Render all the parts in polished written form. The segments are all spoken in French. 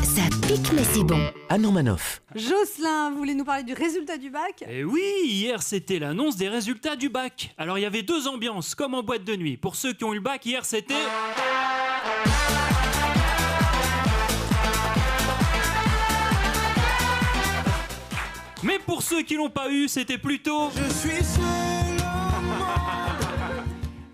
Ça pique mais c'est bon. Anne Romanoff. Jocelyn, vous voulez nous parler du résultat du bac? Eh oui, hier c'était l'annonce des résultats du bac. Alors il y avait deux ambiances, comme en boîte de nuit. Pour ceux qui ont eu le bac, hier c'était... Mais pour ceux qui l'ont pas eu, c'était plutôt... Je suis seul au monde.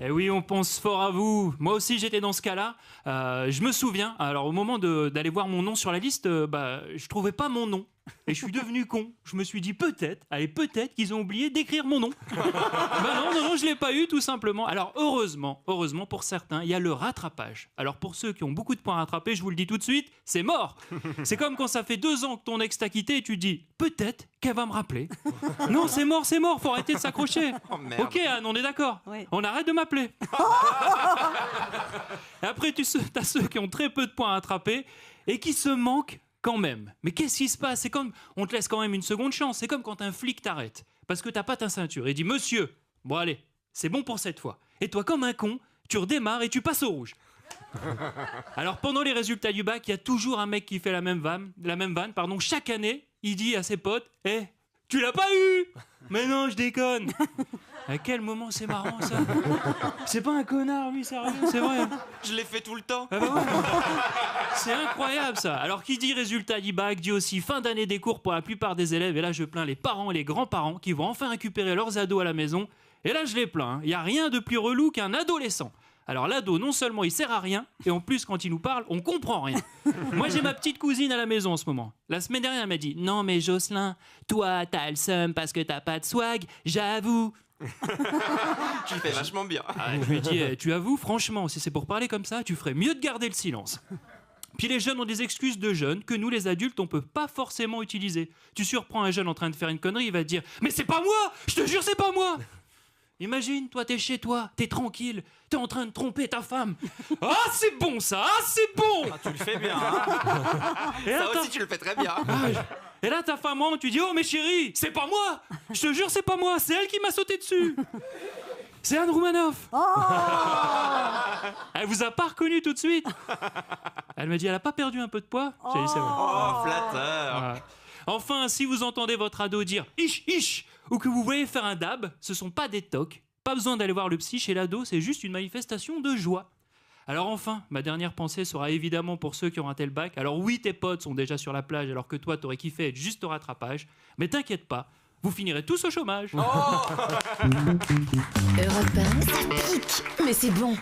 Eh oui, on pense fort à vous. Moi aussi, j'étais dans ce cas-là. Je me souviens, alors au moment d'aller voir mon nom sur la liste, je trouvais pas mon nom. Et je suis devenu con. Je me suis dit peut-être qu'ils ont oublié d'écrire mon nom. Non, je l'ai pas eu tout simplement. Alors heureusement pour certains, il y a le rattrapage. Alors pour ceux qui ont beaucoup de points à rattraper, je vous le dis tout de suite, c'est mort. C'est comme quand ça fait 2 ans que ton ex t'a quitté et tu dis peut-être qu'elle va me rappeler. Non, c'est mort, faut arrêter de s'accrocher. Oh, merde. Ok Anne, on est d'accord. Oui. On arrête de m'appeler. Et après, t'as ceux qui ont très peu de points à rattraper et qui se manquent quand même. Mais qu'est-ce qui se passe? C'est comme, on te laisse quand même une seconde chance. C'est comme quand un flic t'arrête parce que t'as pas ta ceinture et dit monsieur, bon allez, c'est bon pour cette fois. Et toi, comme un con, tu redémarres et tu passes au rouge. Alors pendant les résultats du bac, il y a toujours un mec qui fait la même vanne. Chaque année, il dit à ses potes, tu l'as pas eu? Mais non, je déconne. À quel moment c'est marrant ça? C'est pas un connard lui, sérieux, c'est vrai. Je l'ai fait tout le temps. Ah bah ouais. C'est incroyable ça. Alors qui dit résultat du bac dit aussi fin d'année des cours pour la plupart des élèves. Et là je plains les parents et les grands-parents qui vont enfin récupérer leurs ados à la maison. Et là je les plains. Il n'y a rien de plus relou qu'un adolescent. Alors l'ado, non seulement il sert à rien, et en plus quand il nous parle, on comprend rien. Moi j'ai ma petite cousine à la maison en ce moment. La semaine dernière elle m'a dit « Non mais Jocelyn, toi t'as le seum parce que t'as pas de swag, j'avoue ». Tu le fais vachement bien. Je lui ai dit tu avoues, franchement, si c'est pour parler comme ça, tu ferais mieux de garder le silence. Puis les jeunes ont des excuses de jeunes que nous les adultes on peut pas forcément utiliser. Tu surprends un jeune en train de faire une connerie, il va te dire « Mais c'est pas moi, je te jure c'est pas moi !» Imagine, toi, t'es chez toi, t'es tranquille, t'es en train de tromper ta femme. Ah, c'est bon ça, c'est bon. Ah, tu le fais bien, hein. Et là, Ça aussi, tu le fais très bien. Et là, ta femme rentre, tu dis, oh, mais chérie, c'est pas moi. Je te jure, c'est pas moi, c'est elle qui m'a sauté dessus. C'est Anne Romanoff. Elle vous a pas reconnu tout de suite. Elle me dit, elle a pas perdu un peu de poids? J'ai dit, c'est vrai. Oh, flatteur. Ouais. Enfin, si vous entendez votre ado dire « ish, ish » ou que vous voyez faire un dab, ce sont pas des tocs. Pas besoin d'aller voir le psy chez l'ado, c'est juste une manifestation de joie. Alors enfin, ma dernière pensée sera évidemment pour ceux qui ont raté le bac. Alors oui, tes potes sont déjà sur la plage alors que toi, t'aurais kiffé être juste au rattrapage. Mais t'inquiète pas, vous finirez tous au chômage. Europe 1, ça pique mais c'est bon.